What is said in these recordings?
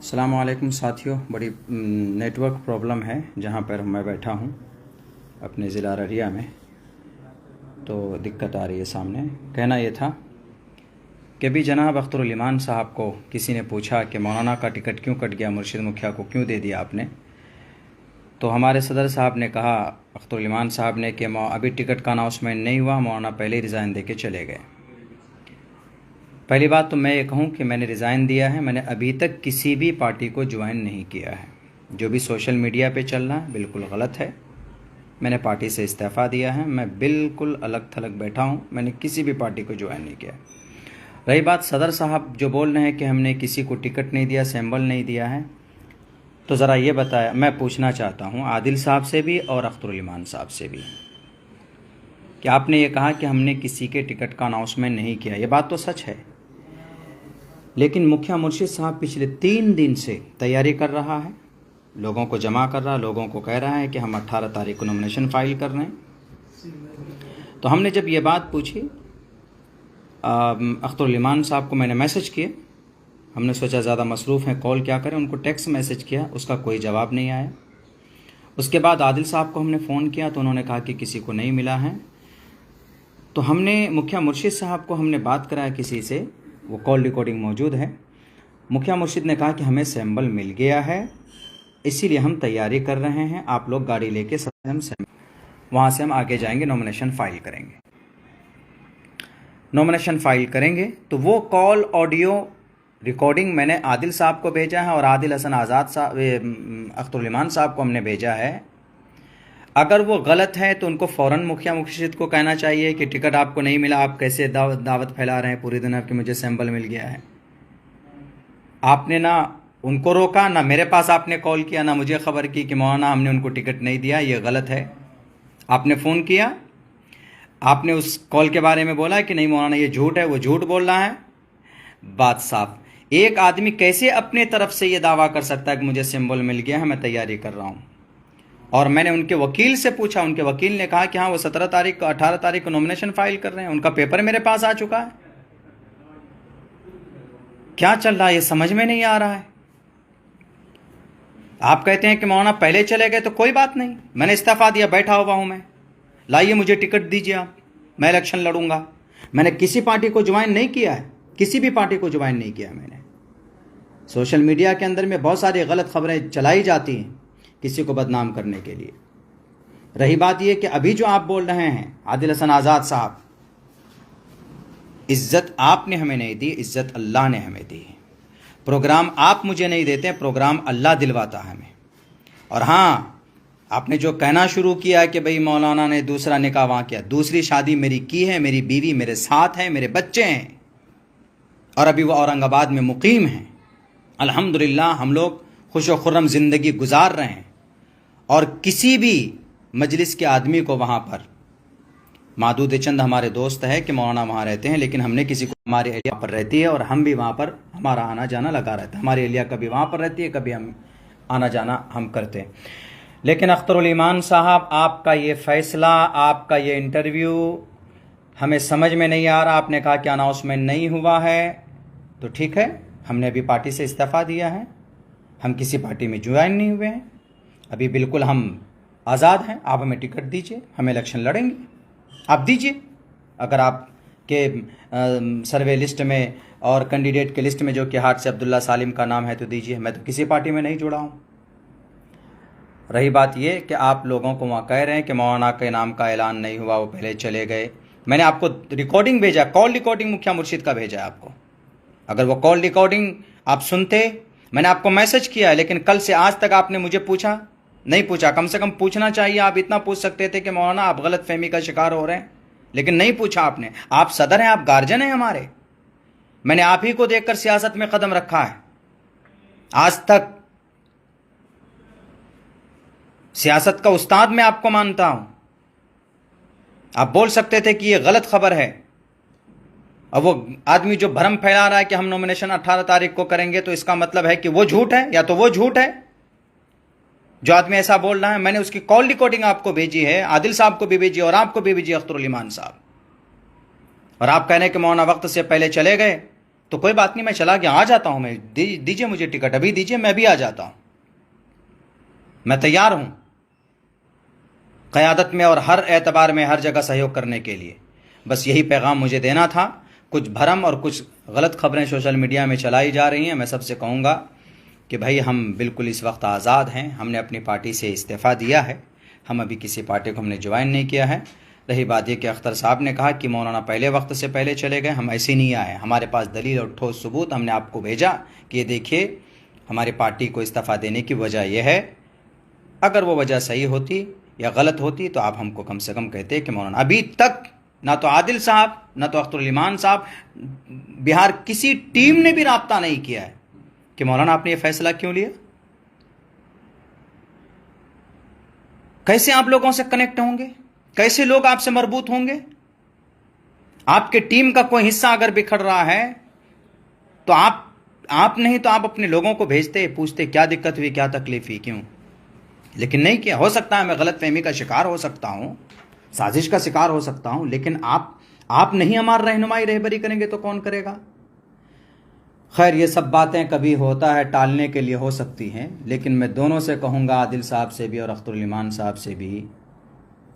अस्सलाम वालेकुम साथियों। बड़ी नेटवर्क प्रॉब्लम है जहाँ पर मैं बैठा हूँ अपने ज़िला अररिया में, तो दिक्कत आ रही है सामने। कहना ये था कि भी जनाब अख्तरुल ईमान साहब को किसी ने पूछा कि मौलाना का टिकट क्यों कट गया, मुर्शिद मुखिया को क्यों दे दिया आपने, तो हमारे सदर साहब ने कहा अख्तरुल ईमान साहब ने कि अभी टिकट का अनाउंसमेंट नहीं हुआ, मौलाना पहले ही रिज़ाइन दे के चले गए। पहली बात तो मैं ये कहूँ कि मैंने रिज़ाइन दिया है, मैंने अभी तक किसी भी पार्टी को ज्वाइन नहीं किया है। जो भी सोशल मीडिया पे चल रहा है बिल्कुल गलत है। मैंने पार्टी से इस्तीफ़ा दिया है, मैं बिल्कुल अलग थलग बैठा हूँ, मैंने किसी भी पार्टी को ज्वाइन नहीं किया। रही बात सदर साहब जो बोल रहे हैं कि हमने किसी को टिकट नहीं दिया, सैम्बल नहीं दिया है, तो ज़रा ये बताया, मैं पूछना चाहता हूँ आदिल साहब से भी और अख्तरुल ईमान साहब से भी कि आपने ये कहा कि हमने किसी के टिकट का अनाउंसमेंट नहीं किया, ये बात तो सच है, लेकिन मुखिया मुर्शिद साहब पिछले 3 दिन से तैयारी कर रहा है, लोगों को जमा कर रहा है, लोगों को कह रहा है कि हम 18 तारीख को नॉमिनेशन फाइल कर रहे हैं। तो हमने जब ये बात पूछी अख्तरुल ईमान साहब को, मैंने मैसेज किया, हमने सोचा ज़्यादा मसरूफ़ हैं, कॉल क्या करें, उनको टेक्स्ट मैसेज किया, उसका कोई जवाब नहीं आया। उसके बाद आदिल साहब को हमने फ़ोन किया तो उन्होंने कहा कि किसी को नहीं मिला है। तो हमने मुखिया मुर्शिद साहब को हमने बात कराया किसी से, वो कॉल रिकॉर्डिंग मौजूद है। मुखिया मुर्शिद ने कहा कि हमें सैम्बल मिल गया है, इसीलिए हम तैयारी कर रहे हैं, आप लोग गाड़ी लेके हम वहाँ से हम आगे जाएंगे, नॉमिनेशन फाइल करेंगे। नॉमिनेशन फाइल करेंगे तो वो कॉल ऑडियो रिकॉर्डिंग मैंने आदिल साहब को भेजा है और आदिल हसन आज़ाद साहब अख्तरुल ईमान साहब को हमने भेजा है। अगर वो गलत है तो उनको फ़ौरन मुखिया मुर्शिद को कहना चाहिए कि टिकट आपको नहीं मिला, आप कैसे दावत फैला रहे हैं पूरी दुनिया कि मुझे सैम्बल मिल गया है। आपने ना उनको रोका, ना मेरे पास आपने कॉल किया, ना मुझे ख़बर की कि मौलाना हमने उनको टिकट नहीं दिया, ये गलत है। आपने फ़ोन किया, आपने उस कॉल के बारे में बोला कि नहीं मौलाना ये झूठ है, वो झूठ बोल रहा है, बात साफ। एक आदमी कैसे अपने तरफ से ये दावा कर सकता है कि मुझे सिंबल मिल गया है, मैं तैयारी कर रहा हूँ। और मैंने उनके वकील से पूछा, उनके वकील ने कहा कि हाँ वो 17 तारीख को 18 तारीख को नॉमिनेशन फाइल कर रहे हैं, उनका पेपर मेरे पास आ चुका है। क्या चल रहा है ये समझ में नहीं आ रहा है। आप कहते हैं कि मौलाना पहले चले गए, तो कोई बात नहीं, मैंने इस्तीफा दिया, बैठा हुआ हूं मैं, लाइए मुझे टिकट दीजिए आप, मैं इलेक्शन लड़ूंगा। मैंने किसी पार्टी को ज्वाइन नहीं किया है, किसी भी पार्टी को ज्वाइन नहीं किया मैंने। सोशल मीडिया के अंदर में बहुत सारी गलत खबरें चलाई जाती हैं किसी को बदनाम करने के लिए। रही बात यह कि अभी जो आप बोल रहे हैं आदिल हसन आज़ाद साहब, इज्जत आपने हमें नहीं दी, इज्जत अल्लाह ने हमें दी। प्रोग्राम आप मुझे नहीं देते, प्रोग्राम अल्लाह दिलवाता है हमें। और हाँ, आपने जो कहना शुरू किया कि भाई मौलाना ने दूसरा निकाह वहाँ किया, दूसरी शादी मेरी की है, मेरी बीवी मेरे साथ है, मेरे बच्चे हैं और अभी वो औरंगाबाद में मुकीम हैं। अल्हम्दुलिल्लाह हम लोग खुश व खुर्रम ज़िंदगी गुजार रहे हैं। और किसी भी मजलिस के आदमी को वहाँ पर, मादूद चंद हमारे दोस्त है कि मौलाना वहाँ रहते हैं, लेकिन हमने किसी को, हमारी एरिया पर रहती है और हम भी वहाँ पर, हमारा आना जाना लगा रहता है। हमारी एरिया कभी वहाँ पर रहती है, कभी हम आना जाना हम करते हैं। लेकिन अख्तरुल ईमान साहब, आपका ये फ़ैसला, आपका ये इंटरव्यू हमें समझ में नहीं आ रहा। आपने कहा कि अनाउंसमेंट नहीं हुआ है, तो ठीक है, हमने अभी पार्टी से इस्तीफ़ा दिया है, हम किसी पार्टी में ज्वाइन नहीं हुए हैं, अभी बिल्कुल हम आज़ाद हैं। आप हमें टिकट दीजिए, हम इलेक्शन लड़ेंगे, आप दीजिए। अगर आप के सर्वे लिस्ट में और कैंडिडेट के लिस्ट में जो कि हाथ से अब्दुल्ला सालिम का नाम है तो दीजिए, मैं तो किसी पार्टी में नहीं जुड़ा हूँ। रही बात ये कि आप लोगों को वहाँ कह रहे हैं कि मौलाना के नाम का ऐलान नहीं हुआ, वो पहले चले गए। मैंने आपको रिकॉर्डिंग भेजा, कॉल रिकॉर्डिंग मुखिया मुर्शिद का भेजा है आपको। अगर वो कॉल रिकॉर्डिंग आप सुनते, मैंने आपको मैसेज किया है, लेकिन कल से आज तक आपने मुझे पूछा नहीं, पूछा। कम से कम पूछना चाहिए, आप इतना पूछ सकते थे कि मौलाना आप गलत फहमी का शिकार हो रहे हैं, लेकिन नहीं पूछा आपने। आप सदर हैं, आप गार्जियन हैं हमारे, मैंने आप ही को देखकर सियासत में कदम रखा है। आज तक सियासत का उस्ताद मैं आपको मानता हूं। आप बोल सकते थे कि ये गलत खबर है, और वो आदमी जो भ्रम फैला रहा है कि हम नॉमिनेशन 18 तारीख को करेंगे, तो इसका मतलब है कि वो झूठ है, या तो वो झूठ है जो आदमी ऐसा बोल रहा है। मैंने उसकी कॉल रिकॉर्डिंग आपको भेजी है, आदिल साहब को भी भेजी और आपको भी भेजी, अख्तरुल ईमान साहब। और आप कह रहे हैं कि मौलाना वक्त से पहले चले गए, तो कोई बात नहीं, मैं चला गया, आ जाता हूं मैं, दीजिए मुझे टिकट, अभी दीजिए, मैं भी आ जाता हूं, मैं तैयार हूं क़यादत में और हर एतबार में हर जगह सहयोग करने के लिए। बस यही पैगाम मुझे देना था। कुछ भरम और कुछ गलत खबरें सोशल मीडिया में चलाई जा रही हैं। मैं सबसे कहूँगा कि भाई हम बिल्कुल इस वक्त आज़ाद हैं। हमने अपनी पार्टी से इस्तीफ़ा दिया है, हम अभी किसी पार्टी को हमने ज्वाइन नहीं किया है। रही बात ये कि अख्तर साहब ने कहा कि मौलाना पहले वक्त से पहले चले गए, हम ऐसे नहीं आए, हमारे पास दलील और ठोस सबूत हमने आपको भेजा कि ये देखिए हमारी पार्टी को इस्तीफ़ा देने की वजह यह है। अगर वो वजह सही होती या गलत होती तो आप हमको कम से कम कहते कि मौलाना, अभी तक ना तो आदिल साहब ना तो अख्तरुल ईमान साहब, बिहार किसी टीम ने भी राब्ता नहीं किया है कि मौलाना आपने ये फैसला क्यों लिया। कैसे आप लोगों से कनेक्ट होंगे, कैसे लोग आपसे मरबूत होंगे। आपके टीम का कोई हिस्सा अगर बिखर रहा है तो आप नहीं तो आप अपने लोगों को भेजते, पूछते क्या दिक्कत हुई, क्या तकलीफ हुई, क्यों। लेकिन नहीं किया। हो सकता है मैं गलतफहमी का शिकार हो सकता हूं, साजिश का शिकार हो सकता हूं, लेकिन आप नहीं हमारी रहनुमाई रहबरी करेंगे तो कौन करेगा। खैर, ये सब बातें कभी होता है टालने के लिए हो सकती हैं, लेकिन मैं दोनों से कहूँगा, आदिल साहब से भी और अख्तरुल ईमान साहब से भी,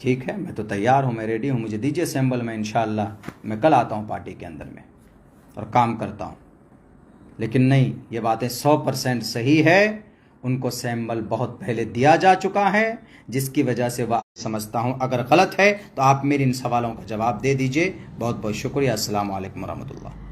ठीक है मैं तो तैयार हूँ, मैं रेडी हूँ, मुझे दीजिए सैम्बल, मैं इंशाअल्लाह मैं कल आता हूँ पार्टी के अंदर में और काम करता हूँ। लेकिन नहीं, ये बातें 100% सही है, उनको सैम्बल बहुत पहले दिया जा चुका है, जिसकी वजह से वह समझता हूँ अगर गलत है तो आप मेरे इन सवालों का जवाब दे दीजिए। बहुत बहुत शुक्रिया। अस्सलाम वालेकुम रहमतुल्लाह।